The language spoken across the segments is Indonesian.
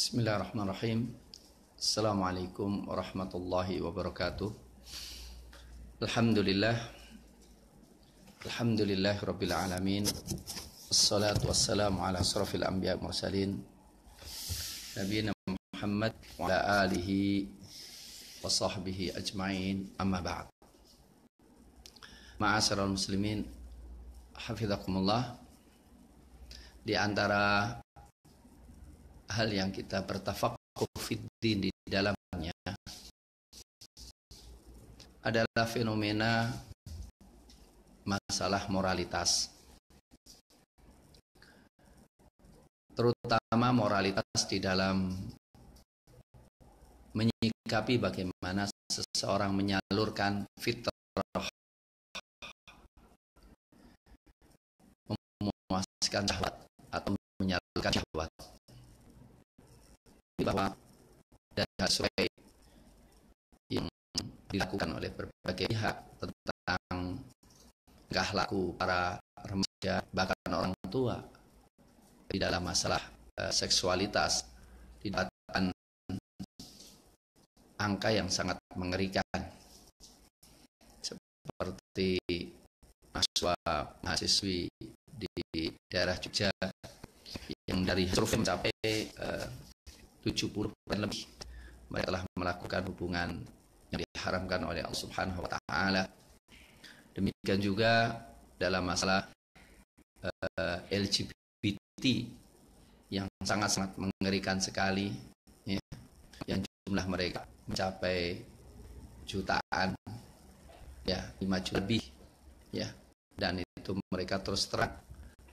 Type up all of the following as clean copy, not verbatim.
Bismillahirrahmanirrahim. Assalamualaikum warahmatullahi wabarakatuh. Alhamdulillah. Alhamdulillahirabbil alamin. Wassalatu wassalamu ala asrofil anbiya mursalin nabiyina Muhammad wa ala alihi wa sahbihi ajma'in. Amma ba'd. Ma'asyiral muslimin, hafizakumullah. Di antara hal yang kita bertafakuh fiddin di dalamnya adalah fenomena masalah moralitas, terutama moralitas di dalam menyikapi bagaimana seseorang menyalurkan fitrah, memuaskan syahwat atau menyalurkan syahwat, bahwa dan sesuai yang dilakukan oleh berbagai pihak tentang tingkah laku para remaja bahkan orang tua di dalam masalah seksualitas, didapatkan angka yang sangat mengerikan, seperti mahasiswi di daerah Jogja yang dari survei mencapai 70% lebih mereka telah melakukan hubungan yang diharamkan oleh Allah Subhanahu wa taala. Demikian juga dalam masalah LGBT yang sangat-sangat mengerikan sekali, ya, yang jumlah mereka mencapai jutaan, ya, 5 juta lebih, ya, dan itu mereka terus terang.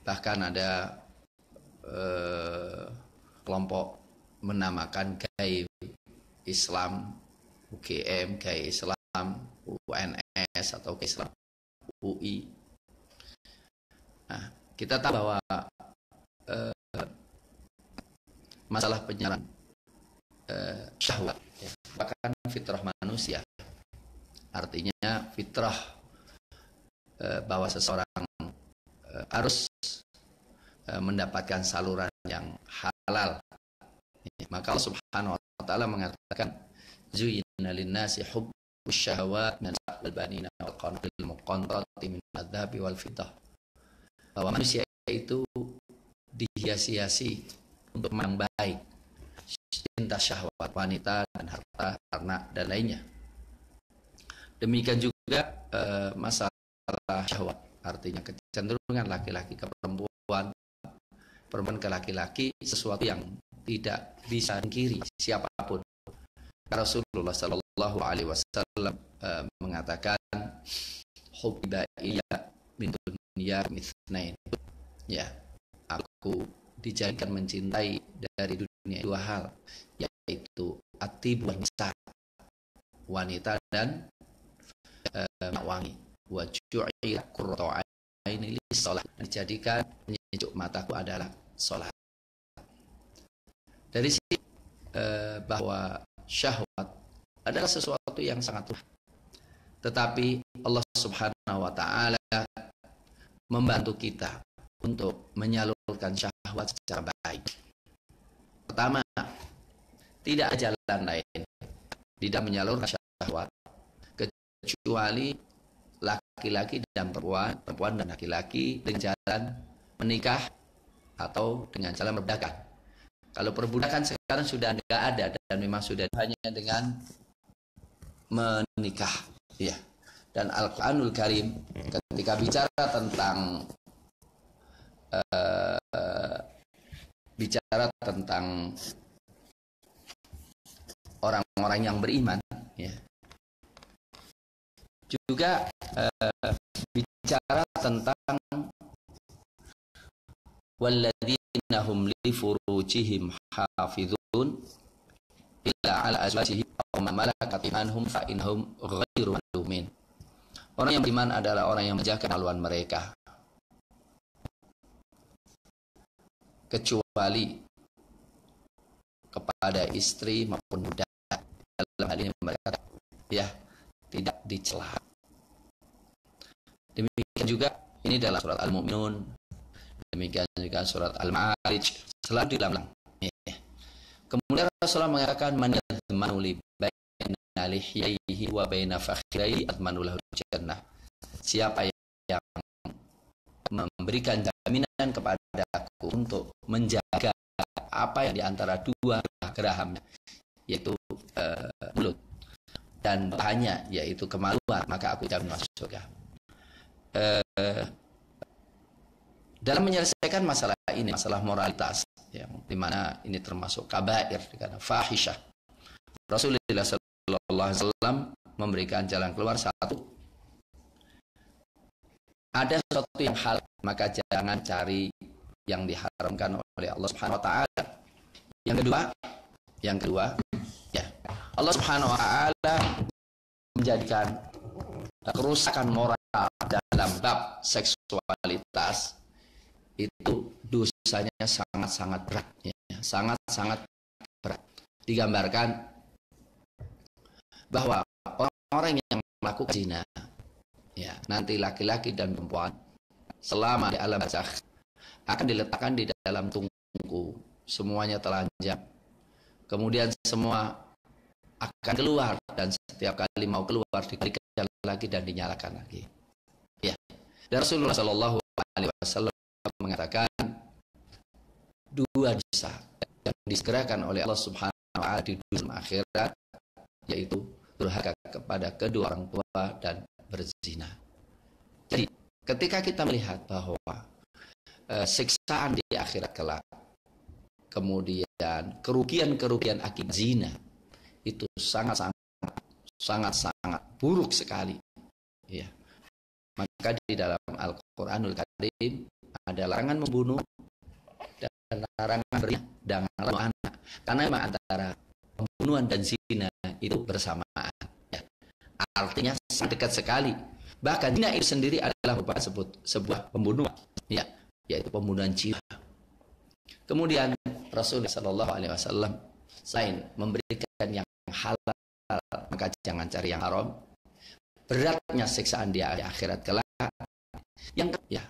Bahkan ada kelompok menamakan gay Islam, UGM, gay Islam, UNS atau gay Islam UI. Nah, kita tahu bahwa masalah penyerahan syahwat, ya, bahkan fitrah manusia, artinya fitrah bahwa seseorang harus mendapatkan saluran yang halal. Maka Allah Subhanahu wa taala mengatakan zuyyina lin-nasi hubbus syahawat min al-banina wal qanatil muqantarati min adz-dzahabi wal fiddah, bahwa manusia itu dihiasi-hiasi untuk yang baik, cinta syahwat wanita dan harta, ternak dan lainnya. Demikian juga masalah syahwat, artinya kecenderungan laki-laki ke perempuan, perempuan ke laki-laki, sesuatu yang tidak bisa dikiri siapapun. Rasulullah Sallallahu Alaihi Wasallam mengatakan, "Hubbiba ilayya min dunya mithnain." Ya, aku dijadikan mencintai dari dunia 2 hal, yaitu atib wa nisa, wanita dan wangi. Wa ju'ila qurratu aini lis-shalah, dijadikan penyejuk mataku adalah salat. Dari sini bahwa syahwat adalah sesuatu yang sangat luas, tetapi Allah Subhanahu wa taala membantu kita untuk menyalurkan syahwat secara baik. Pertama, tidak ada jalan lain tidak menyalurkan syahwat kecuali laki-laki dan perempuan, perempuan dan laki-laki dengan jalan menikah atau dengan jalan berdagang. Kalau perbudakan sekarang sudah tidak ada dan memang sudah hanya dengan menikah, ya. Dan Al-Qur'anul Karim ketika bicara tentang orang-orang yang beriman, ya, juga bicara tentang walladzina hum li furujihim hafizun illa ala azwajihim aw ma malakat imanuhum fa innahum ghairu malumin. Orang yang beriman adalah orang yang menjaga kemaluan mereka, kecuali kepada istri maupun budak. Dalam hal ini mereka, ya, tidak dicela. Demikian juga ini dalam surat Al-Mu'minun, demikian juga surat Al-Ma'arij, selalu diulang. SAW mengatakan man yadmanu li baina lihyaihi wa baina fakhidaihi admanu lahu jannah. Siapa yang memberikan jaminan kepadaku untuk menjaga apa yang di antara dua gerahamnya, yaitu mulut dan pahanya, yaitu kemaluan, maka aku jamin masuk surga. Dalam menyelesaikan masalah ini, masalah moralitas, yang dimana ini termasuk kabair, karena fahisyah, Rasulullah SAW memberikan jalan keluar satu. Ada sesuatu yang halal, maka jangan cari yang diharamkan oleh Allah Subhanahu wa taala. Yang kedua, ya, Allah Subhanahu wa taala menjadikan kerusakan moral dalam bab seksualitas itu dosanya sangat-sangat berat, ya, sangat-sangat berat. Digambarkan bahwa orang-orang yang melakukan zina, ya, nanti laki-laki dan perempuan selama di alam barzakh akan diletakkan di dalam tungku, semuanya telanjang. Kemudian semua akan keluar, dan setiap kali mau keluar dikalikan lagi dan dinyalakan lagi. Ya. Dan Rasulullah Shallallahu Alaihi Wasallam mengatakan dua dosa yang disegerakan oleh Allah Subhanahu Wa Taala di dunia akhirat, yaitu durhaka kepada kedua orang tua dan berzina. Jadi ketika kita melihat bahwa siksaan di akhirat kelak, kemudian kerugian-kerugian akibat zina itu sangat-sangat buruk sekali, ya. Maka di dalam Al-Qur'anul Karim ada larangan membunuh dan larangan berzina dan larangan anak, karena memang antara pembunuhan dan zina itu bersamaan, ya. Artinya sangat dekat sekali. Bahkan zina itu sendiri adalah sebuah pembunuhan, ya, yaitu pembunuhan jiwa. Kemudian Rasulullah Shallallahu Alaihi Wasallam selain memberikan yang halal, maka jangan cari yang haram. Beratnya siksaan di akhirat kelak. Yang ya,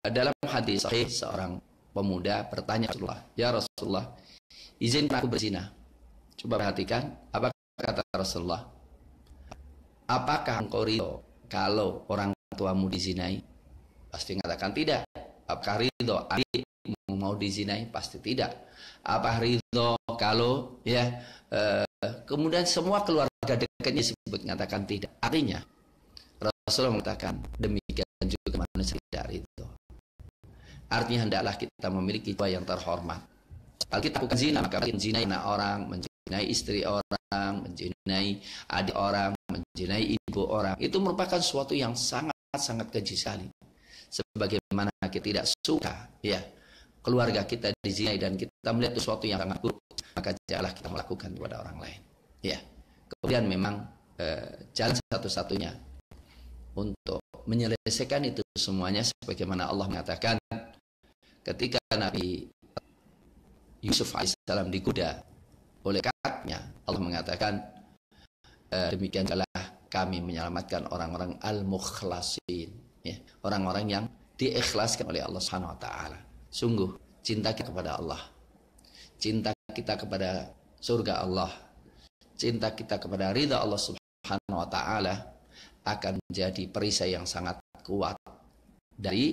dalam hadis sahih, seorang pemuda bertanya Rasulullah, ya Rasulullah, izinkan aku berzina. Coba perhatikan apa kata Rasulullah. Apakah engkau ridho kalau orang tuamu dizinai? Pasti mengatakan tidak. Apakah ridho adikmu mau dizinai? Pasti tidak. Apa ridho kalau ya kemudian semua keluarga dekatnya disebut, mengatakan tidak? Artinya Rasulullah mengatakan demikian juga manusia tidak ridho. Artinya hendaklah kita memiliki jiwa yang terhormat. Kalau kita bukan zina, maka menzinai anak orang, menzinai istri orang, menzinai adik orang, menzinai ibu orang, itu merupakan sesuatu yang sangat-sangat keji sekali. Sebagaimana kita tidak suka, ya, keluarga kita dizinai dan kita melihat sesuatu yang sangat buruk, maka janganlah kita melakukan kepada orang lain, ya. Kemudian memang jalan satu-satunya untuk menyelesaikan itu semuanya, sebagaimana Allah mengatakan ketika Nabi Yusuf alaihissalam digoda oleh kakaknya, Allah mengatakan demikian adalah kami menyelamatkan orang-orang al-mukhlasin, ya, orang-orang yang diikhlaskan oleh Allah Subhanahu wa taala. Sungguh cinta kita kepada Allah, cinta kita kepada surga Allah, cinta kita kepada ridha Allah Subhanahu wa taala akan menjadi perisai yang sangat kuat dari,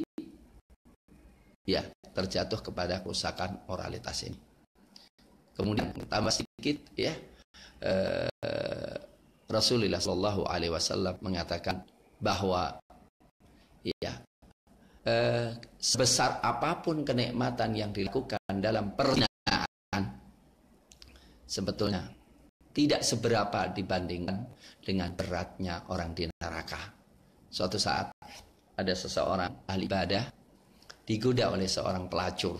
ya, terjatuh kepada kerusakan moralitas ini. Kemudian tambah sedikit, ya, Rasulullah Shallallahu Alaihi Wasallam mengatakan bahwa, ya, sebesar apapun kenikmatan yang dilakukan dalam perzinahan, sebetulnya tidak seberapa dibandingkan dengan beratnya orang di neraka. Suatu saat ada seseorang ahli ibadah digoda oleh seorang pelacur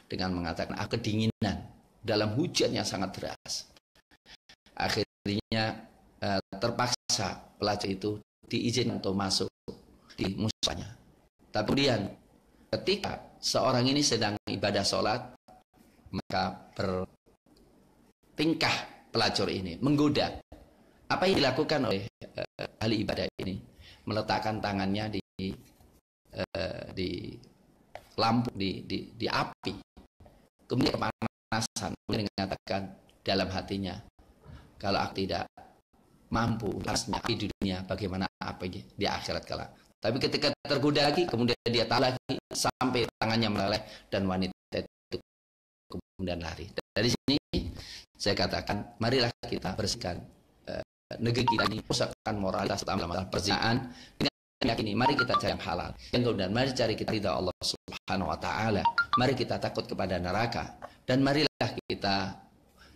dengan mengatakan aku kedinginan dalam hujan yang sangat deras. Akhirnya terpaksa pelacur itu diizinkan untuk masuk di musbahnya. Tapi kemudian ketika seorang ini sedang ibadah sholat, maka bertingkah pelacur ini menggoda. Apa yang dilakukan oleh ahli ibadah ini? Meletakkan tangannya di lampu, di api, kemudian kepanasan, kemudian mengatakan dalam hatinya, kalau aku tidak mampu harusnya di dunia, bagaimana apa di akhirat kelak. Tapi ketika tergoda lagi, kemudian dia tahu lagi sampai tangannya meleleh dan wanita itu kemudian lari. Dari sini saya katakan, marilah kita bersihkan negeri kita ini, pusatkan moralitas dalam masalah perzinahan dengan yakini. Mari kita cari yang halal. Yang kemudian mari cari kita ridha Allah Subhanahu wa taala. Mari kita takut kepada neraka, dan marilah kita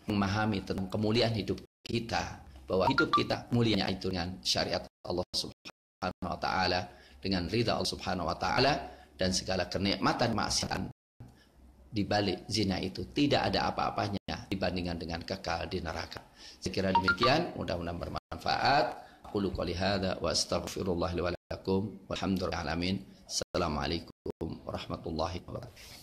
memahami tentang kemuliaan hidup kita, bahwa hidup kita mulianya itu dengan syariat Allah Subhanahu wa taala, dengan ridha Allah Subhanahu wa taala, dan segala kenikmatan maksiatan di balik zina itu tidak ada apa-apanya dibandingkan dengan kekal di neraka. Saya kira demikian, mudah-mudahan bermanfaat. Aqulu qouli hadza wa astaghfirullah li wa lakum walhamdulillahi alamin. Assalamualaikum warahmatullahi wabarakatuh.